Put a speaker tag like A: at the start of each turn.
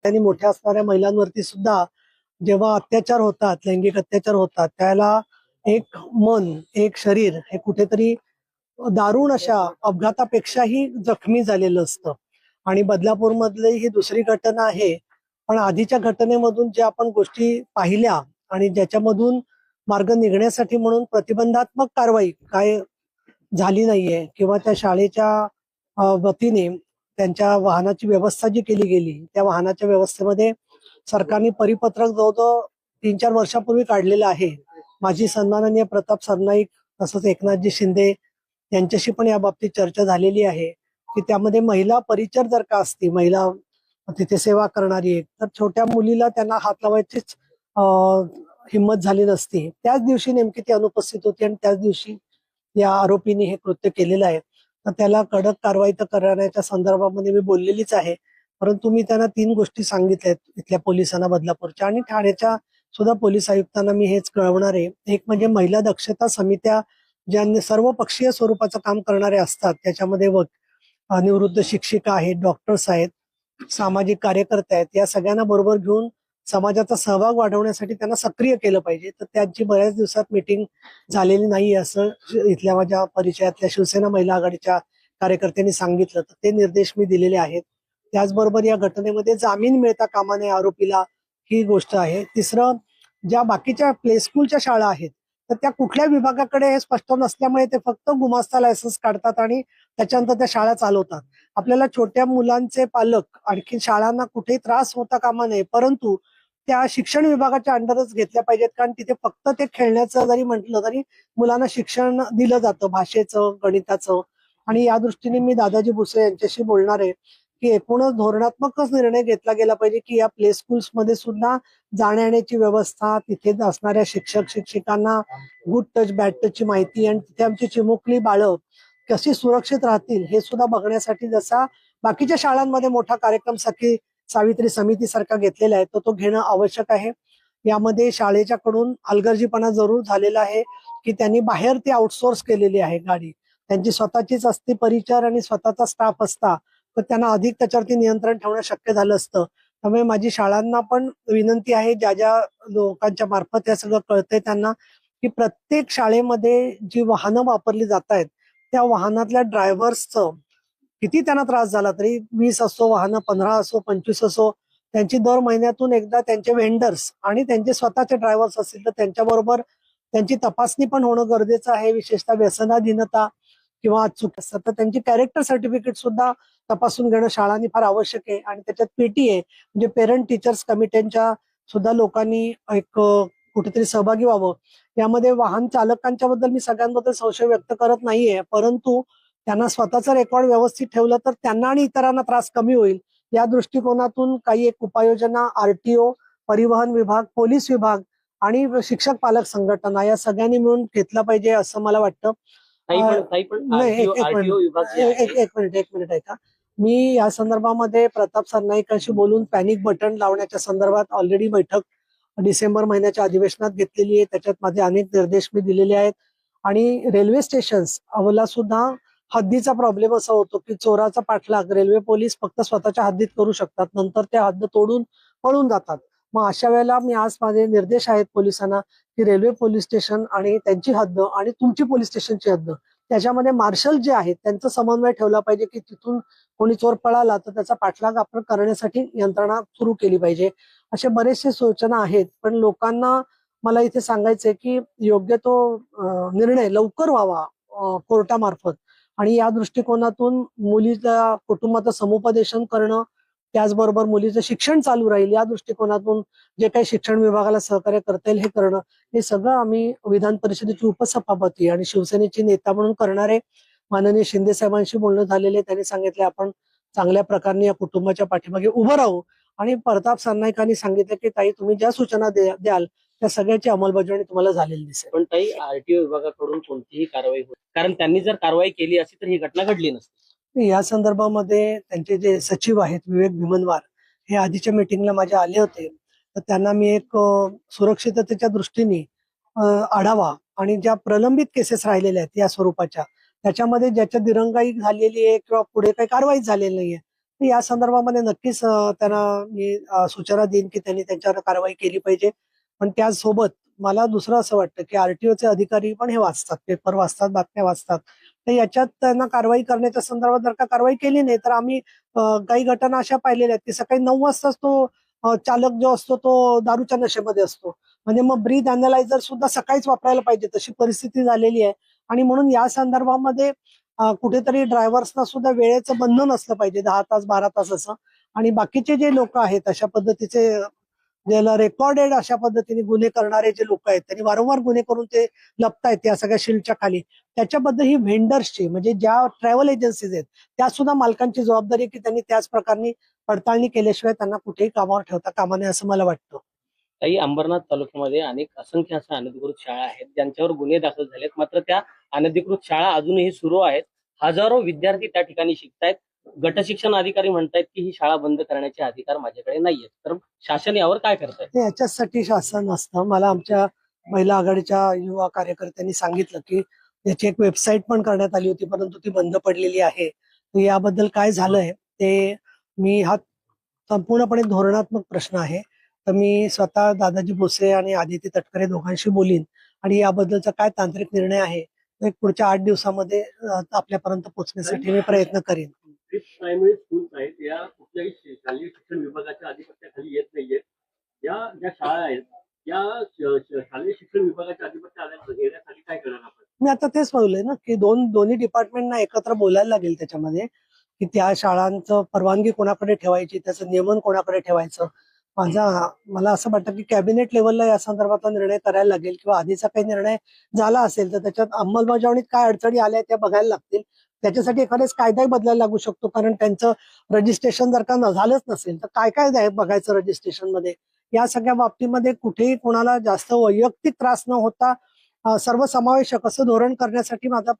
A: त्यांनी मोठ्या असणाऱ्या महिलांवरती सुद्धा जेव्हा अत्याचार होतात, लैंगिक अत्याचार होतात, त्याला एक मन, एक शरीर हे कुठेतरी दारुण अशा अपघातापेक्षाही जखमी झालेलं असतं. आणि बदलापूर मधली ही दुसरी घटना आहे. पण आधीच्या घटनेमधून ज्या आपण गोष्टी पाहिल्या आणि ज्याच्यामधून मार्ग निघण्यासाठी म्हणून प्रतिबंधात्मक कारवाई काय झाली नाहीये किंवा त्या शाळेच्या वतीने त्यांच्या वाहनाची व्यवस्था जी केली गेली, त्या वाहनाच्या व्यवस्थेमध्ये सरकारने परिपत्रक जवळजवळ 3-4 वर्षापूर्वी काढलेलं आहे. माजी सन्माननीय प्रताप सरनाईक तसंच एकनाथजी शिंदे यांच्याशी पण या बाबतीत चर्चा झालेली आहे की त्यामध्ये महिला परिचर जर का असती, महिला तिथे सेवा करणारी एक, तर छोट्या मुलीला त्यांना हात लावायचीच हिंमत झाली नसती. त्याच दिवशी नेमकी ती अनुपस्थित होती आणि त्याच दिवशी या आरोपीने हे कृत्य केलेलं आहे. तर त्याला कडक कारवाई तर करण्याच्या संदर्भामध्ये मी बोललेलीच आहे. परंतु मी त्यांना 3 गोष्टी सांगितल्यात इथल्या पोलिसांना, बदलापूरच्या आणि ठाण्याच्या सुद्धा पोलीस आयुक्तांना मी हेच कळवणार आहे. एक म्हणजे महिला दक्षता समित्या ज्या सर्वपक्षीय स्वरूपाचं काम करणारे असतात, त्याच्यामध्ये निवृत्त शिक्षिका आहेत, डॉक्टर्स आहेत, सामाजिक कार्यकर्ते आहेत, या सगळ्यांना बरोबर घेऊन समाजाचा सहभाग वाढवण्यासाठी त्यांना सक्रिय केलं पाहिजे. तर त्यांची बऱ्याच दिवसात मीटिंग झालेली नाही असं इथल्या माझ्या परिचयातल्या शिवसेना महिला आघाडीच्या कार्यकर्त्यांनी सांगितलं. तर ते निर्देश मी दिलेले आहेत. त्याचबरोबर या घटनेमध्ये जामीन मिळता कामा नये आरोपीला, ही गोष्ट आहे. तिसरं, ज्या बाकीच्या प्ले स्कूलच्या शाळा आहेत तर त्या कुठल्या विभागाकडे हे स्पष्ट नसल्यामुळे ते फक्त गुमास्ता लायसन्स काढतात आणि त्याच्यानंतर त्या शाळा चालवतात. आपल्याला छोट्या मुलांचे पालक आणखी शाळांना कुठेही त्रास होता कामा नये, परंतु त्या शिक्षण विभागाच्या अंडरच घेतल्या पाहिजेत. कारण तिथे फक्त ते खेळण्याचं जरी म्हटलं तरी मुलांना शिक्षण दिलं जातं भाषेचं, गणिताचं. आणि या दृष्टीने मी दादाजी भुसे यांच्याशी बोलणार आहे की एकूणच धोरणात्मकच निर्णय घेतला गेला पाहिजे की या प्ले स्कूल्स मध्ये सुद्धा जाण्या येण्याची व्यवस्था, तिथे असणाऱ्या शिक्षक शिक्षिकांना गुड टच बॅड टचची माहिती आणि तिथे आमची चिमुकली बाळं कशी सुरक्षित राहतील हे सुद्धा बघण्यासाठी जसा बाकीच्या शाळांमध्ये मोठा कार्यक्रम सखी सावित्री समिती सारखा घेतलेला आहे तो घेणं आवश्यक आहे. यामध्ये शाळेच्या कडून हलगर्जीपणा जरूर झालेला आहे की त्यांनी बाहेर ती आउटसोर्स केलेली आहे गाडी. त्यांची स्वतःचीच असती परिचार आणि स्वतःचा स्टाफ असता तर त्यांना अधिक त्याच्यावरती नियंत्रण ठेवणं शक्य झालं असतं. त्यामुळे माझी शाळांना पण विनंती आहे, ज्या ज्या लोकांच्या मार्फत हे सगळं कळतंय त्यांना, की प्रत्येक शाळेमध्ये जी वाहनं वापरली जात आहेत त्या वाहनातल्या ड्रायव्हर्सचं किती त्यांना त्रास झाला तरी 20 असो वाहनं, 15 असो, 25 असो, त्यांची दर महिन्यातून एकदा त्यांचे वेंडर्स आणि त्यांचे स्वतःचे ड्रायव्हर्स असतील तर त्यांच्याबरोबर त्यांची तपासणी पण होणं गरजेचं आहे. विशेषतः व्यसनाधीनता किंवा चूक असतात तर त्यांची कॅरेक्टर सर्टिफिकेट सुद्धा तपासून घेणं शाळांनी फार आवश्यक आहे. आणि त्याच्यात पीटीए म्हणजे पेरेंट टीचर्स कमिट्यांच्या सुद्धा लोकांनी एक कुठेतरी सहभागी व्हावं. यामध्ये वाहन चालकांच्या बद्दल मी सगळ्यांबद्दल संशय व्यक्त करत नाहीये, परंतु त्यांना स्वतःचं रेकॉर्ड व्यवस्थित ठेवलं तर त्यांना आणि इतरांना त्रास कमी होईल. या दृष्टिकोनातून काही एक उपाययोजना आरटीओ, परिवहन विभाग, पोलीस विभाग आणि शिक्षक पालक संघटना या सगळ्यांनी मिळून घेतला पाहिजे असं मला वाटतं. नाही, एक मिनिट ऐका. मी या संदर्भामध्ये प्रताप सरनाईकांशी बोलून पॅनिक बटन लावण्याच्या संदर्भात ऑलरेडी बैठक डिसेंबर महिन्याच्या अधिवेशनात घेतलेली आहे. त्याच्यात माझे अनेक निर्देश मी दिलेले आहेत. आणि रेल्वे स्टेशन्स अवला सुद्धा हद्दीचा प्रॉब्लेम असा होतो की चोराचा पाठलाग रेल्वे पोलीस फक्त स्वतःच्या हद्दीत करू शकतात, नंतर त्या हद्द तोडून पळून जातात. मग अशा वेळेला मी आज माझे निर्देश आहेत पोलिसांना की रेल्वे पोलीस स्टेशन आणि त्यांची हद्द आणि तुमची पोलीस स्टेशनची हद्द त्याच्यामध्ये मार्शल जे आहेत त्यांचा समन्वय ठेवला पाहिजे की तिथून कोणी चोर पळाला तर त्याचा पाठलाग आपण करण्यासाठी यंत्रणा सुरू केली पाहिजे. असे बरेचसे सूचना आहेत. पण लोकांना मला इथे सांगायचंय की योग्य तो निर्णय लवकर व्हावा कोर्टामार्फत. आणि या दृष्टिकोनातून मुलीच्या कुटुंबाचं समुपदेशन करणं, त्याचबरोबर मुलीचं शिक्षण चालू राहील या दृष्टिकोनातून जे काही शिक्षण विभागाला सहकार्य करता येईल हे करणं, हे सगळं आम्ही विधान परिषदेचे उपसभापती आणि शिवसेनेचे नेता म्हणून करणारे माननीय शिंदे साहेबांशी बोलणं झालेले. त्यांनी सांगितले आपण चांगल्या प्रकारे या कुटुंबाच्या पाठीमागे उभं राहू. आणि प्रताप सरनाईकांनी सांगितलं की ताई तुम्ही ज्या सूचना द्याल त्या सगळ्याची अंमलबजावणी तुम्हाला झालेली दिसेल.
B: पण ताई आरटीओ विभागाकडून कोणतीही कारवाई होत, कारण त्यांनी जर कारवाई केली असती तर ही घटना घडली नसती.
A: या संदर्भामध्ये त्यांचे जे सचिव आहेत विवेक भीमनवार हे आधीच्या मीटिंगला माझ्या आले होते. तर त्यांना मी एक सुरक्षिततेच्या दृष्टीने आढावा आणि ज्या प्रलंबित केसेस राहिलेल्या आहेत या स्वरूपाच्या त्याच्यामध्ये ज्याच्या दिरंगाई झालेली आहे किंवा पुढे काही कारवाई झालेली नाहीये तर या संदर्भामध्ये नक्कीच त्यांना मी सूचना देईन की त्यांनी त्यांच्यावर कारवाई केली पाहिजे. पण त्याचसोबत मला दुसरं असं वाटतं की आरटीओचे अधिकारी पण हे वाचतात, पेपर वाचतात, बातम्या वाचतात. तर याच्यात त्यांना कारवाई करण्याच्या संदर्भात जर का कारवाई केली नाही तर आम्ही काही घटना अशा पाहिलेल्या आहेत की सकाळी 9 वाजताच तो चालक जो असतो तो दारूच्या नशेमध्ये असतो. म्हणजे मग ब्रीथ अॅनालायझर सुद्धा सकाळीच वापरायला पाहिजे तशी परिस्थिती झालेली आहे. आणि म्हणून या संदर्भामध्ये कुठेतरी ड्रायव्हर्सना सुद्धा वेळेचं बंधन असलं पाहिजे, 10 तास 12 तास असं. आणि बाकीचे जे लोक आहेत अशा पद्धतीचे ज्याला रेकॉर्डेड अशा पद्धतीने गुन्हे करणारे जे लोक आहेत त्यांनी वारंवार गुन्हे करून ते लपतायत या सगळ्या शील्डच्या खाली. त्याच्याबद्दल ही व्हेंडर्सची म्हणजे ज्या ट्रॅव्हल एजन्सीज आहेत त्या सुद्धा मालकांची जबाबदारी आहे की त्यांनी त्याच प्रकारे पडताळणी केल्याशिवाय त्यांना कुठेही कामावर ठेवता कामा नये असं मला वाटतं.
B: काही अंबरनाथ तालुक्यामध्ये असंख्य अशा अनधिकृत शाळा आहेत ज्यांच्यावर गुन्हे दाखल झालेत, मात्र त्या अनधिकृत शाळा अजूनही सुरू आहेत. हजारो विद्यार्थी त्या ठिकाणी शिकतायत. गट शिक्षण अधिकारी म्हणतायत की ही शाळा बंद करण्याचे अधिकार माझ्याकडे नाहीयेत. तर शासन यावर काय करताय?
A: ते याच्यासाठी शासन असतं. मला आमच्या महिला आघाडीच्या युवा कार्यकर्त्यांनी सांगितलं की याची एक वेबसाईट पण करण्यात आली होती परंतु ती बंद पडलेली आहे. तर याबद्दल काय झालंय ते हा संपूर्णपणे धोरणात्मक प्रश्न आहे. तर मी स्वतः दादाजी भोसले आणि आदिती तटकरे दोघांशी बोलीन आणि याबद्दलचा काय तांत्रिक निर्णय आहे तो एक पुढच्या 8 दिवसामध्ये आपल्यापर्यंत पोहोचण्यासाठी मी प्रयत्न करेन.
C: प्रायमरी स्कूल्स आहेत या कुठल्याही शालेय शिक्षण विभागाच्या अधिपत्याखाली येत नाहीयेत. या ज्या शाळा आहेत या शालेय शिक्षण विभागाच्या अधिपत्य येण्यासाठी काय करणार आपण?
A: मी आता तेच बोलले ना की दोन्ही डिपार्टमेंटना एकत्र बोलायला लागेल त्याच्यामध्ये की त्या शाळांचं परवानगी कोणाकडे ठेवायची, त्याचं नियमन कोणाकडे ठेवायचं. मला असं वाटतं की कॅबिनेट लेव्हलला या संदर्भातला निर्णय करायला लागेल किंवा आधीचा काही निर्णय झाला असेल तर त्याच्यात अंमलबजावणीत काय अडचणी आल्या त्या बघायला लागतील. त्याच्यासाठी एखाद्याच कायदाही बदलायला लागू शकतो कारण त्यांचं रजिस्ट्रेशन जर का झालंच नसेल तर काय काय आहे बघायचं रजिस्ट्रेशन मध्ये. या सगळ्या बाबतीमध्ये कुठेही कोणाला जास्त वैयक्तिक त्रास न होता सर्वसमावेशक असं धोरण करण्यासाठी माझा